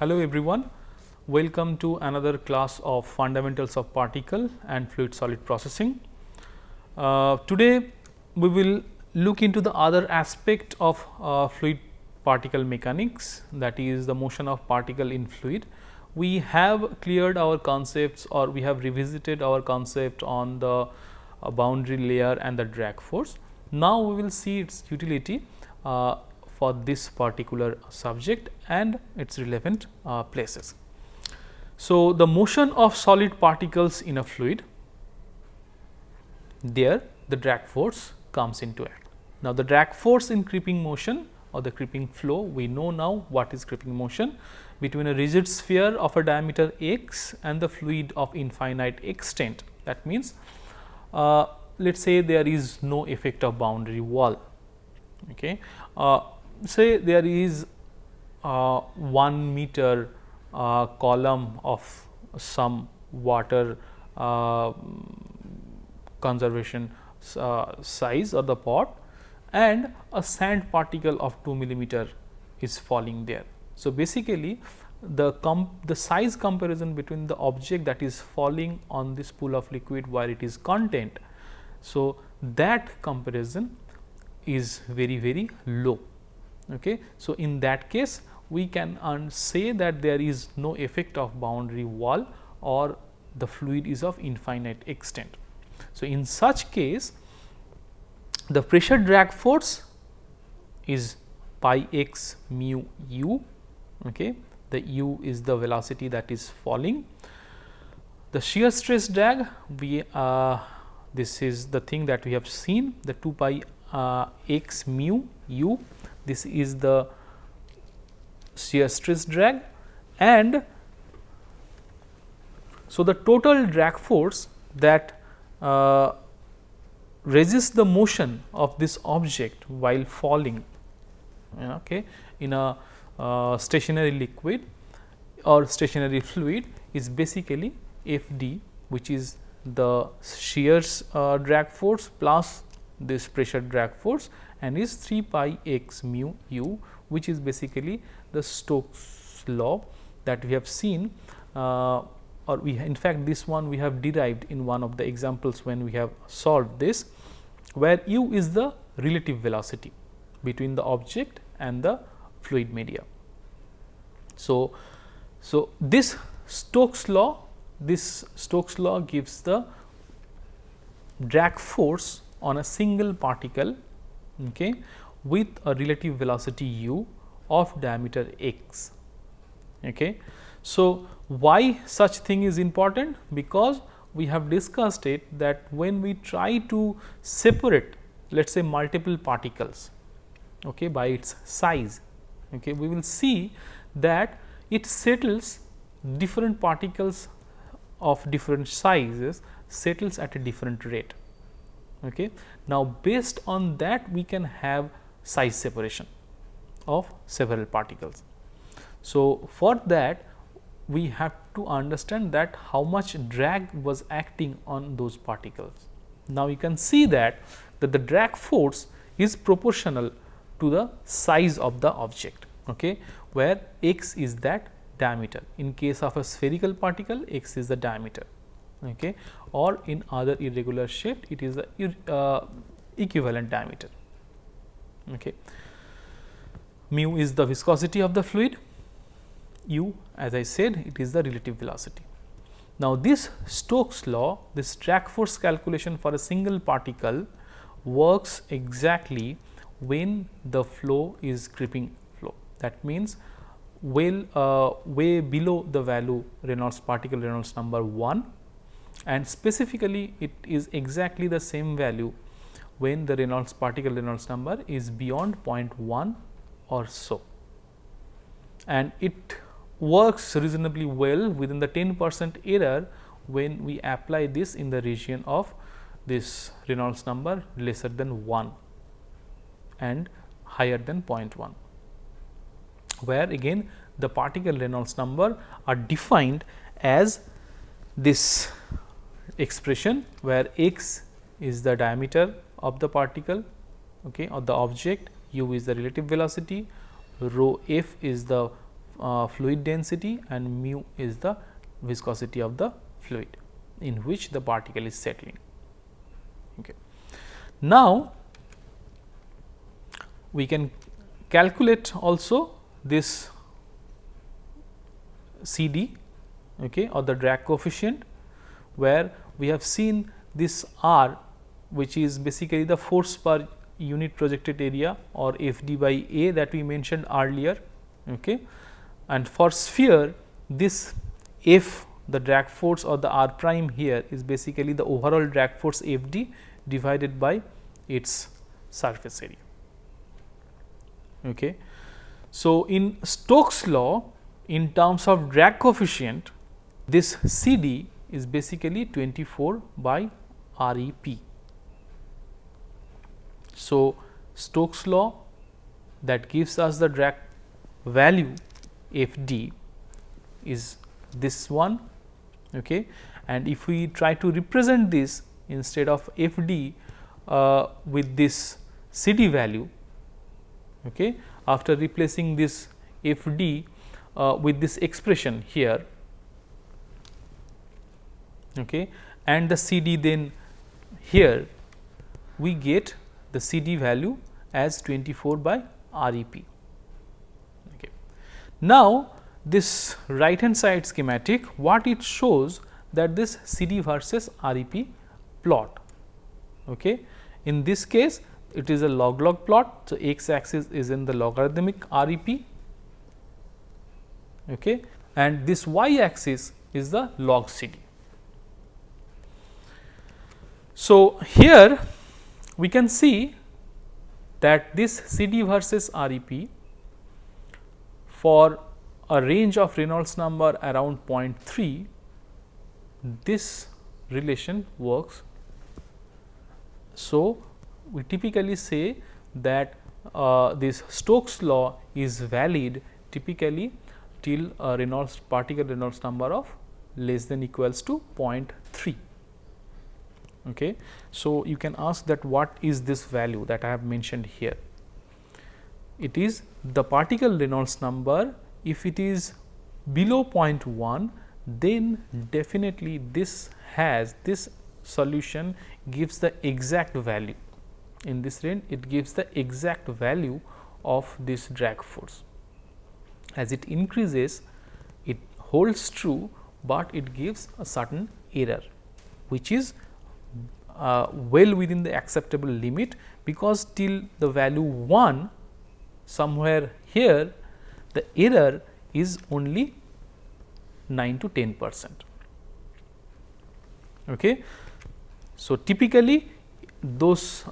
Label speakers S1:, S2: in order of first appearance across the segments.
S1: Hello everyone, welcome to another class of fundamentals of particle and fluid solid processing. Today we will look into the other aspect of fluid particle mechanics, that is the motion of particle in fluid. We have cleared our concepts, or we have revisited our concept on the boundary layer and the drag force. Now we will see its utility for this particular subject and its relevant places. So, the motion of solid particles in a fluid, there the drag force comes into act. Now, the drag force in creeping motion or the creeping flow, we know now what is creeping motion between a rigid sphere of a diameter x and the fluid of infinite extent. That means, let us say there is no effect of boundary wall. Okay. Say there is 1 meter column of some water conservation size or the pot, and a sand particle of 2 millimeter is falling there. So, basically the size comparison between the object that is falling on this pool of liquid where it is content. So, that comparison is very low. Okay. So, in that case we can say that there is no effect of boundary wall or the fluid is of infinite extent. So, in such case the pressure drag force is pi x mu u. Okay. The u is the velocity that is falling. The shear stress drag, we this is the thing that we have seen, the 2 pi x mu u, this is the shear stress drag, and so the total drag force that resists the motion of this object while falling, okay, in a stationary liquid or stationary fluid is basically F d, which is the shear drag force plus this pressure drag force, and is 3 pi x mu u, which is basically the Stokes law that we have seen, or we in fact this one we have derived in one of the examples when we have solved this, where u is the relative velocity between the object and the fluid media. So, this Stokes law gives the drag force on a single particle, okay, with a relative velocity u of diameter x. Okay. So, why such thing is important? Because we have discussed it that when we try to separate, let us say, multiple particles, okay, by its size, okay, we will see that it settles different particles of different sizes settles at a different rate. Okay. Now, based on that we can have size separation of several particles. So, for that we have to understand that how much drag was acting on those particles. Now, you can see that the drag force is proportional to the size of the object, okay, where x is that diameter. In case of a spherical particle, x is the diameter, okay, or in other irregular shape it is the equivalent diameter. Okay. Mu is the viscosity of the fluid, u, as I said, it is the relative velocity. Now, this Stokes law, this drag force calculation for a single particle works exactly when the flow is creeping flow. That means, way below the value Reynolds particle Reynolds number 1, and specifically it is exactly the same value when the Reynolds particle Reynolds number is beyond 0.1 or so, and it works reasonably well within the 10% error when we apply this in the region of this Reynolds number lesser than 1 and higher than 0.1, where again the particle Reynolds number are defined as this expression, where x is the diameter of the particle, okay, or the object, u is the relative velocity, rho f is the fluid density, and mu is the viscosity of the fluid in which the particle is settling. Okay. Now, we can calculate also this C d, okay, or the drag coefficient, where we have seen this R, which is basically the force per unit projected area, or F d by A, that we mentioned earlier. Okay. And for sphere, this F, the drag force, or the R prime here, is basically the overall drag force F d divided by its surface area. Okay. So, in Stokes' law, in terms of drag coefficient, this C d is basically 24 by R e p. So, Stokes' law that gives us the drag value F d is this one, okay. And if we try to represent this instead of F d with this C d value, okay, after replacing this F d with this expression here, okay, and the C d, then here we get the C d value as 24 by R e p. Okay. Now, this right hand side schematic, what it shows, that this C d versus R e p plot. Okay. In this case, it is a log plot. So, x axis is in the logarithmic R e p, okay, and this y axis is the log C d. So, here we can see that this C d versus R e p for a range of Reynolds number around 0.3, this relation works. So, we typically say that this Stokes' law is valid typically till a particle Reynolds number of less than equals to 0.3. Okay. So, you can ask that what is this value that I have mentioned here? It is the particle Reynolds number. If it is below 0.1, then definitely this solution gives the exact value. In this range, it gives the exact value of this drag force. As it increases, it holds true, but it gives a certain error, which is well within the acceptable limit, because till the value 1, somewhere here the error is only 9 to 10%. Okay. So, typically those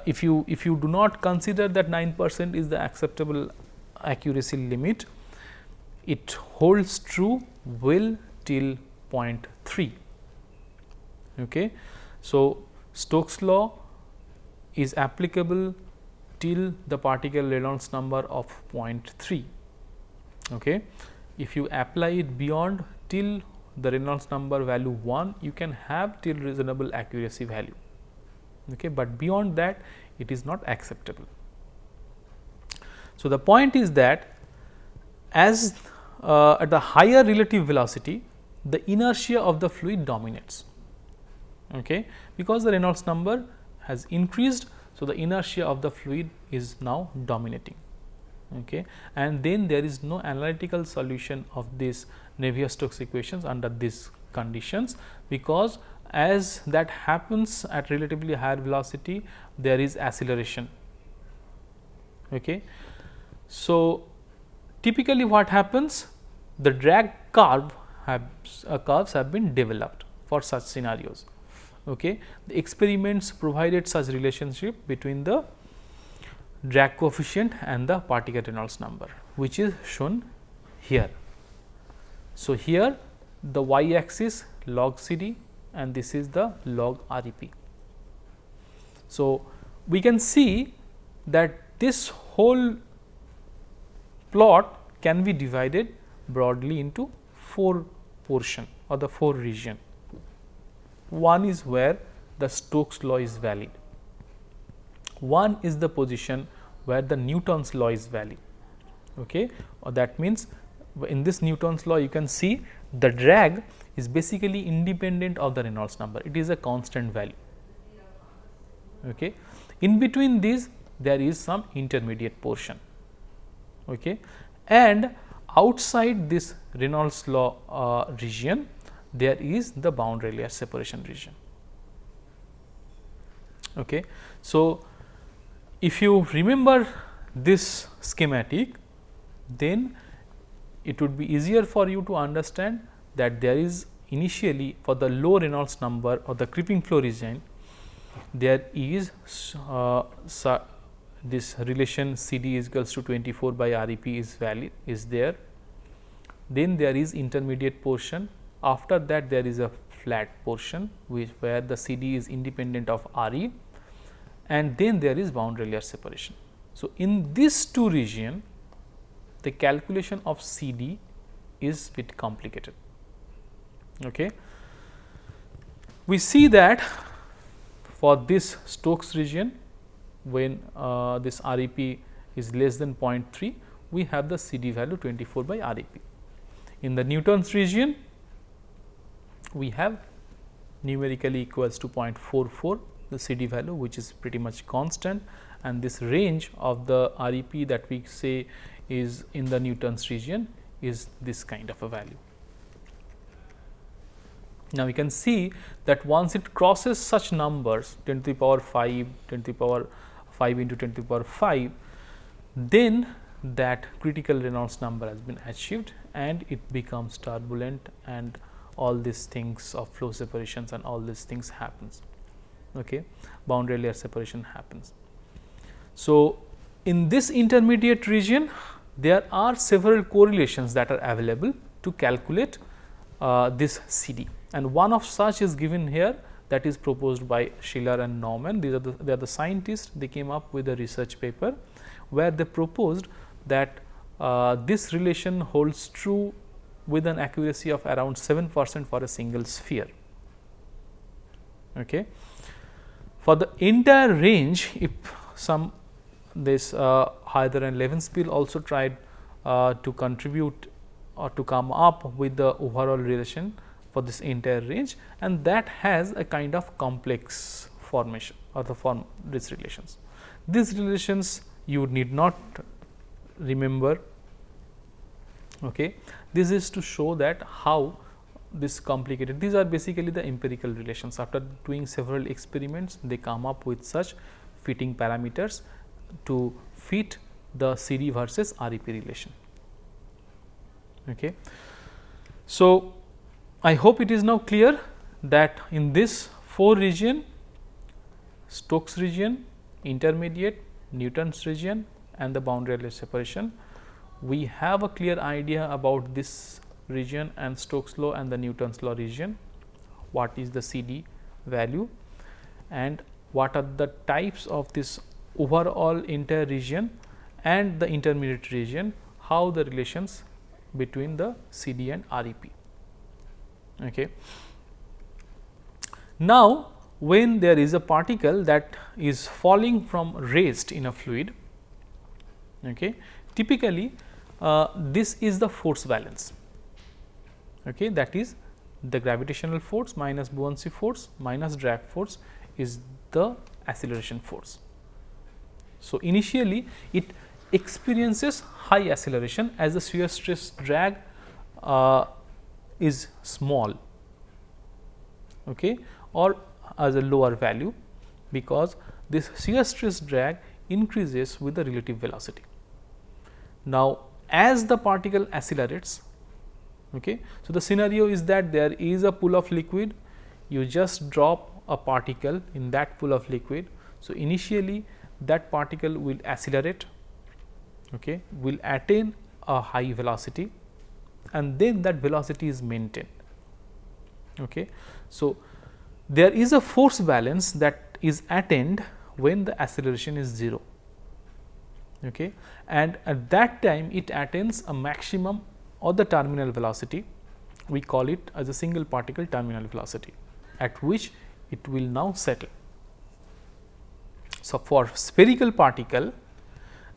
S1: if you do not consider that 9% is the acceptable accuracy limit, it holds true well till 0.3. Okay. So, Stokes' law is applicable till the particle Reynolds number of 0.3. Okay. If you apply it beyond till the Reynolds number value 1, you can have till reasonable accuracy value, okay, but beyond that it is not acceptable. So, the point is that as at the higher relative velocity, the inertia of the fluid dominates, okay, because the Reynolds number has increased. So, the inertia of the fluid is now dominating, okay, and then there is no analytical solution of this Navier-Stokes equations under these conditions, because as that happens at relatively higher velocity, there is acceleration. Okay. So, typically what happens, the drag curves have been developed for such scenarios. Okay. The experiments provided such relationship between the drag coefficient and the particle Reynolds number, which is shown here. So, here the y axis log C d and this is the log R e p. So, we can see that this whole plot can be divided broadly into 4 portion or the 4 region. One is where the Stokes' law is valid. One is the position where the Newton's law is valid. Okay, or that means in this Newton's law you can see the drag is basically independent of the Reynolds number, it is a constant value. Okay. In between these there is some intermediate portion, okay. And outside this Reynolds law region there is the boundary layer separation region. Okay. So, if you remember this schematic, then it would be easier for you to understand that there is initially for the low Reynolds number or the creeping flow region, there is this relation C D is equals to 24 by R E P is valid is there. Then there is intermediate portion, after that there is a flat portion where the C D is independent of R E, and then there is boundary layer separation. So, in these two region the calculation of C D is bit complicated. Okay. We see that for this Stokes region, when this R E P is less than 0.3, we have the C D value 24 by R E P. In the Newton's region, we have numerically equals to 0.44 the C D value, which is pretty much constant, and this range of the R E P that we say is in the Newton's region is this kind of a value. Now, we can see that once it crosses such numbers 10 to the power 5, 10 to the power 5 into 10 to the power 5, then that critical Reynolds number has been achieved and it becomes turbulent, and all these things of flow separations and all these things happens. Okay. Boundary layer separation happens. So, in this intermediate region there are several correlations that are available to calculate this C D, and one of such is given here, that is proposed by Schiller and Naumann. They are the scientists, they came up with a research paper where they proposed that this relation holds true with an accuracy of around 7% for a single sphere. Okay. For the entire range, if this Hyder and Levenspiel also tried to contribute or to come up with the overall relation for this entire range, and that has a kind of complex formation or the form these relations. These relations you need not remember. Okay. This is to show that how this complicated, these are basically the empirical relations. After doing several experiments, they come up with such fitting parameters to fit the C D versus R E P relation. Okay. So, I hope it is now clear that in this 4 region, Stokes region, intermediate, Newton's region and the boundary layer separation, we have a clear idea about this region and Stokes law and the Newton's law region, what is the C D value and what are the types of this overall entire region and the intermediate region, how the relations between the C D and R E P. Okay. Now, when there is a particle that is falling from rest in a fluid, okay, typically this is the force balance. Okay, that is the gravitational force minus buoyancy force minus drag force is the acceleration force. So, initially it experiences high acceleration as the shear stress drag is small, okay, or as a lower value, because this shear stress drag increases with the relative velocity. Now, as the particle accelerates, okay, so the scenario is that there is a pool of liquid, you just drop a particle in that pool of liquid. So, initially that particle will accelerate, okay, will attain a high velocity and then that velocity is maintained. Okay. So, there is a force balance that is attained when the acceleration is 0, okay, and at that time it attains a maximum or the terminal velocity, we call it as a single particle terminal velocity, at which it will now settle. So, for spherical particle,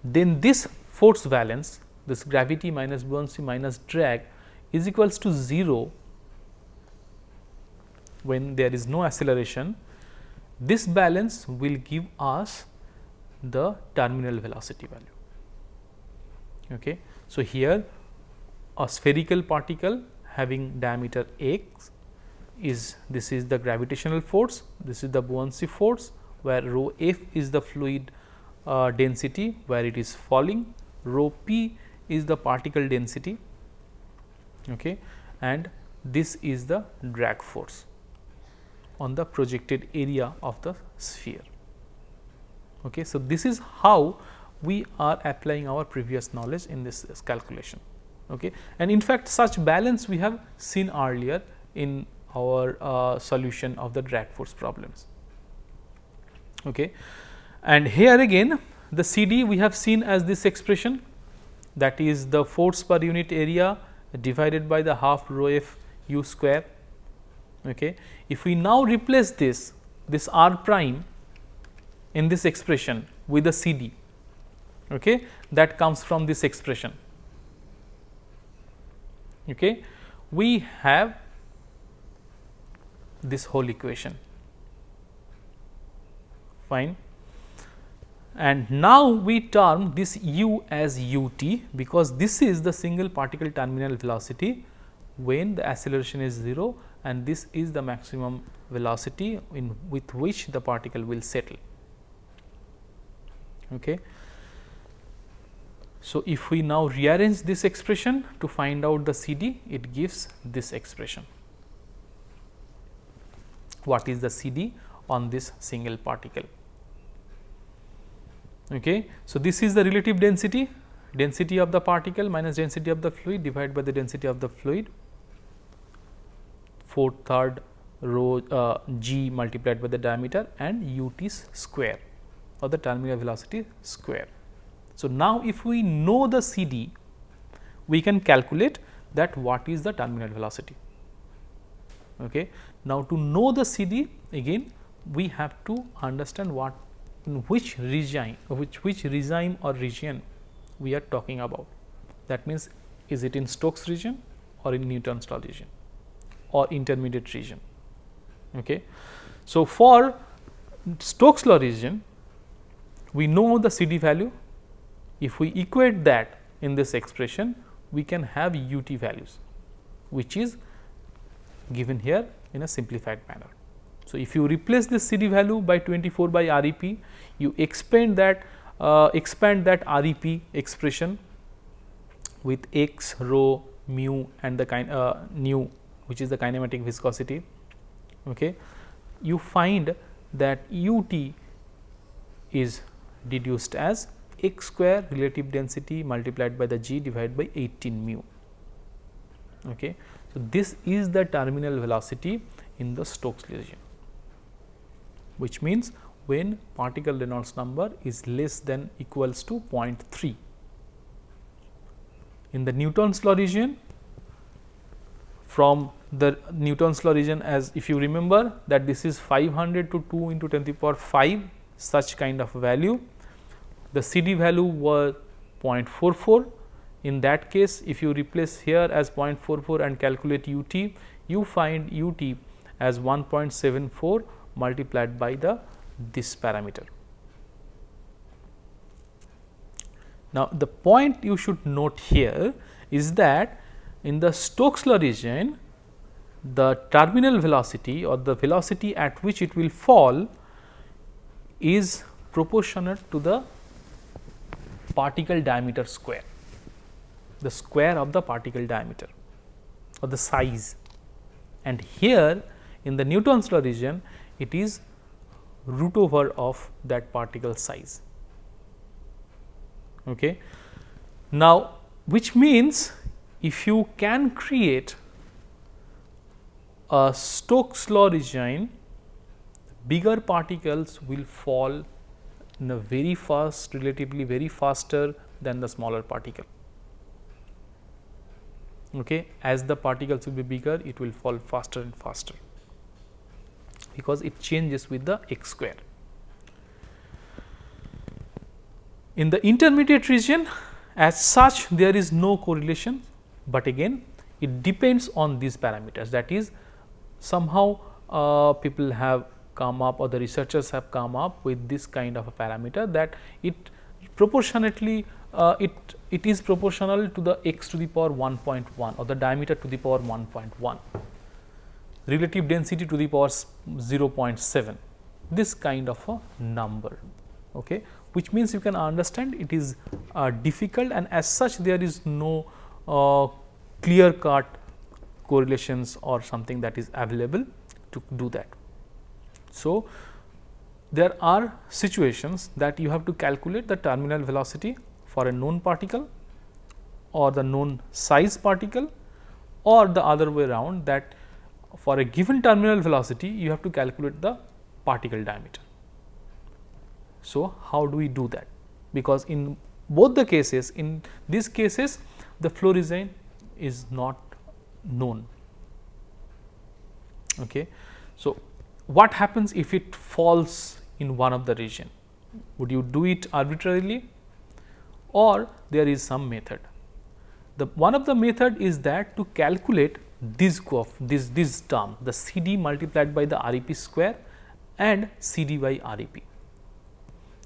S1: then this force balance this gravity minus buoyancy minus drag is equals to 0 when there is no acceleration, this balance will give us the terminal velocity value. Okay. So, here a spherical particle having diameter x is, this is the gravitational force, this is the buoyancy force, where rho f is the fluid density where it is falling, rho p is the particle density, okay, and this is the drag force on the projected area of the sphere. Okay. So, this is how we are applying our previous knowledge in this calculation. Okay. And in fact, such balance we have seen earlier in our solution of the drag force problems. Okay. And here again the CD we have seen as this expression, that is the force per unit area divided by the half rho f u square. Okay. If we now replace this r prime in this expression with the CD, okay, that comes from this expression. Okay. We have this whole equation, fine, and now we term this u as ut, because this is the single particle terminal velocity when the acceleration is 0, and this is the maximum velocity with which the particle will settle. Okay. So, if we now rearrange this expression to find out the CD, it gives this expression. What is the CD on this single particle? Okay. So, this is the relative density, density of the particle minus density of the fluid divided by the density of the fluid, 4/3 rho g multiplied by the diameter and ut square or the terminal velocity square. So, now if we know the CD, we can calculate that what is the terminal velocity. Okay. Now, to know the CD, again we have to understand what, in which regime, or region we are talking about. That means, is it in Stokes region or in Newton's law region or intermediate region. Okay. So, for Stokes law region, we know the CD value. If we equate that in this expression, we can have ut values, which is given here in a simplified manner. So, if you replace this CD value by 24 by REP, you expand that REP expression with x, rho, mu and the nu, which is the kinematic viscosity. Okay. You find that ut is deduced as x square relative density multiplied by the g divided by 18 mu. Okay. So, this is the terminal velocity in the Stokes region, which means when particle Reynolds number is less than equals to 0.3. In the Newton's law region, from the Newton's law region, as if you remember that this is 500 to 2 into 10 to the power 5, such kind of value. The CD value was 0.44. In that case, if you replace here as 0.44 and calculate ut, you find ut as 1.74 multiplied by this parameter. Now, the point you should note here is that in the Stokes law region, the terminal velocity or the velocity at which it will fall is proportionate to the particle diameter square, the square of the particle diameter or the size, and here in the Newton's law region it is root over of that particle size. Okay. Now, which means if you can create a Stokes law region, bigger particles will fall in a very fast, relatively very faster than the smaller particle. Okay. As the particles will be bigger, it will fall faster and faster, because it changes with the x square. In the intermediate region, As such, there is no correlation, but again it depends on these parameters. That is, somehow people have come up, or the researchers have come up with this kind of a parameter, that it proportionately it is proportional to the x to the power 1.1 or the diameter to the power 1.1, relative density to the power 0.7, this kind of a number, okay, which means you can understand it is difficult, and as such there is no clear cut correlations or something that is available to do that. So, there are situations that you have to calculate the terminal velocity for a known particle or the known size particle, or the other way around, that for a given terminal velocity you have to calculate the particle diameter. So, how do we do that? Because in both the cases, in these cases the flow region is not known. Okay. So, what happens if it falls in one of the region? Would you do it arbitrarily, or there is some method? The one of the method is that to calculate this term, the CD multiplied by the REP square and CD by REP.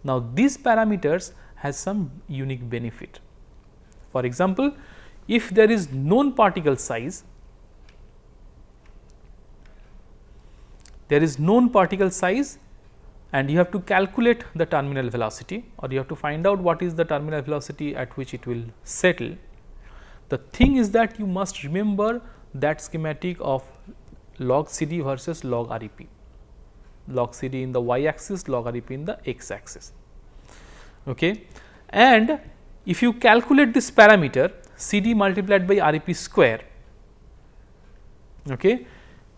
S1: Now, these parameters has some unique benefit. For example, if there is known particle size, and you have to calculate the terminal velocity, or you have to find out what is the terminal velocity at which it will settle. The thing is that you must remember that schematic of log CD versus log REP, log CD in the y axis, log REP in the x axis. Okay. And if you calculate this parameter CD multiplied by REP square, okay,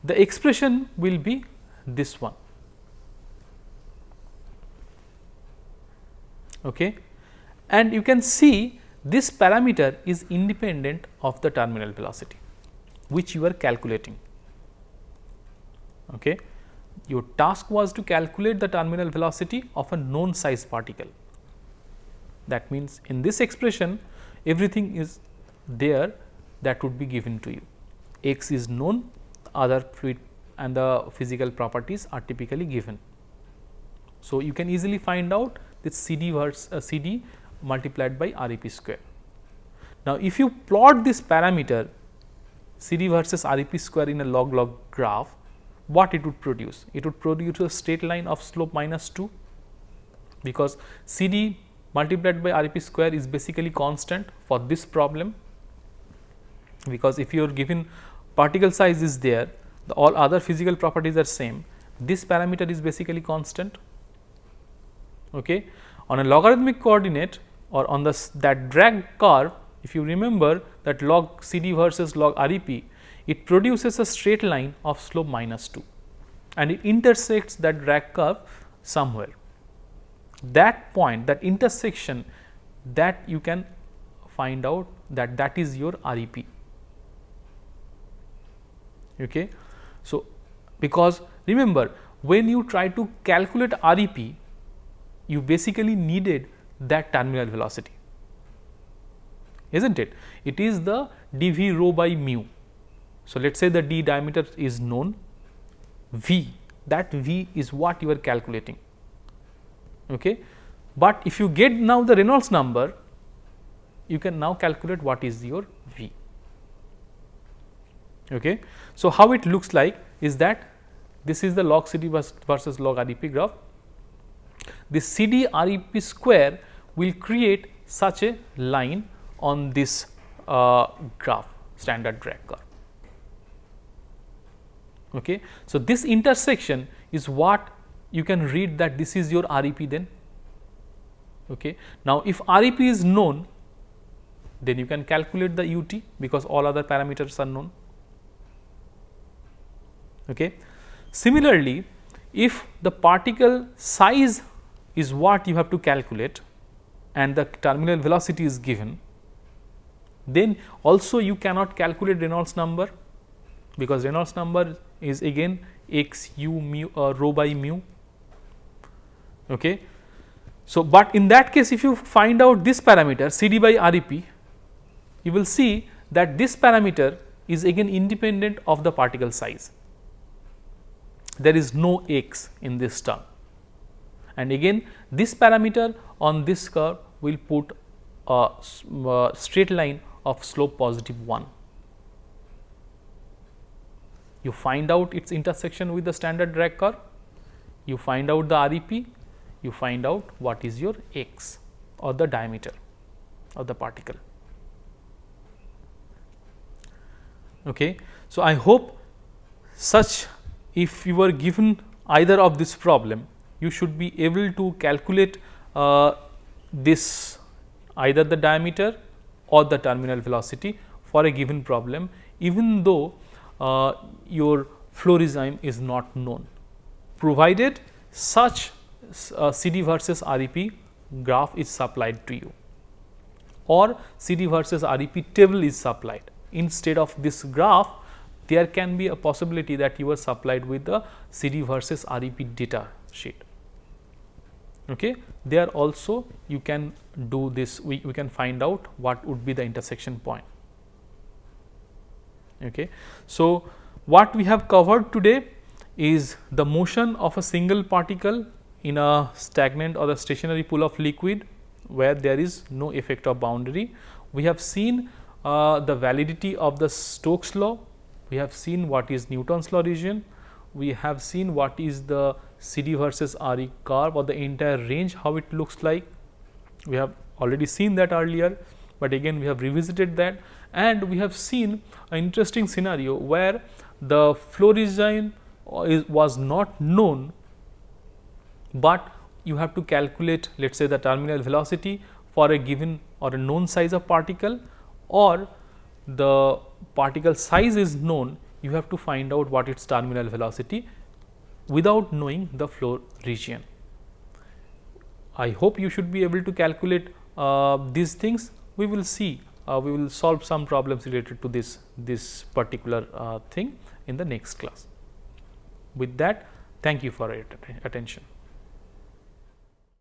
S1: the expression will be this one. Okay. And you can see this parameter is independent of the terminal velocity which you are calculating. Okay. Your task was to calculate the terminal velocity of a known size particle. That means, in this expression everything is there that would be given to you. X is known, other fluid and the physical properties are typically given. So, you can easily find out this CD versus CD multiplied by REP square. Now, if you plot this parameter CD versus REP square in a log graph, what it would produce? It would produce a straight line of slope -2, because CD multiplied by REP square is basically constant for this problem, because if you are given particle size is there, all other physical properties are same, this parameter is basically constant. Okay. On a logarithmic coordinate, or on that drag curve, if you remember that log CD versus log REP, it produces a straight line of slope -2, and it intersects that drag curve somewhere. That point, that intersection, that you can find out that is your REP. Okay. So, because remember, when you try to calculate REP, you basically needed that terminal velocity, isn't it? It is the dV rho by mu. So, let us say the d diameter is known, V, that V is what you are calculating. Okay. But if you get now the Reynolds number, you can now calculate what is your V. Okay. So, how it looks like is that this is the log CD versus log REP graph. This CD REP square will create such a line on this graph, standard drag curve. Okay. So, this intersection is what you can read that this is your REP then. Okay. Now, if REP is known, then you can calculate the UT, because all other parameters are known. Okay. Similarly, if the particle size is what you have to calculate and the terminal velocity is given, then also you cannot calculate Reynolds number, because Reynolds number is again x u mu rho by mu. Okay. So, but in that case if you find out this parameter CD by REP, you will see that this parameter is again independent of the particle size. There is no x in this term, and again this parameter on this curve will put a straight line of slope positive 1. You find out its intersection with the standard drag curve, you find out the REP, you find out what is your x or the diameter of the particle. Okay. So, I hope such, if you were given either of this problem, you should be able to calculate this either the diameter or the terminal velocity for a given problem, even though your flow regime is not known, provided such CD versus REP graph is supplied to you, or CD versus REP table is supplied. Instead of this graph, there can be a possibility that you are supplied with the CD versus REP data sheet. Okay. There also you can do this, we can find out what would be the intersection point. Okay. So, what we have covered today is the motion of a single particle in a stagnant or a stationary pool of liquid where there is no effect of boundary. We have seen the validity of the Stokes law, we have seen what is Newton's law region, we have seen what is the CD versus RE curve or the entire range, how it looks like. We have already seen that earlier, but again we have revisited that, and we have seen an interesting scenario where the flow regime was not known, but you have to calculate, let us say, the terminal velocity for a given or a known size of particle, or the particle size is known, you have to find out what its terminal velocity without knowing the flow region. I hope you should be able to calculate these things. We will see, we will solve some problems related to this particular thing in the next class. With that, thank you for your attention.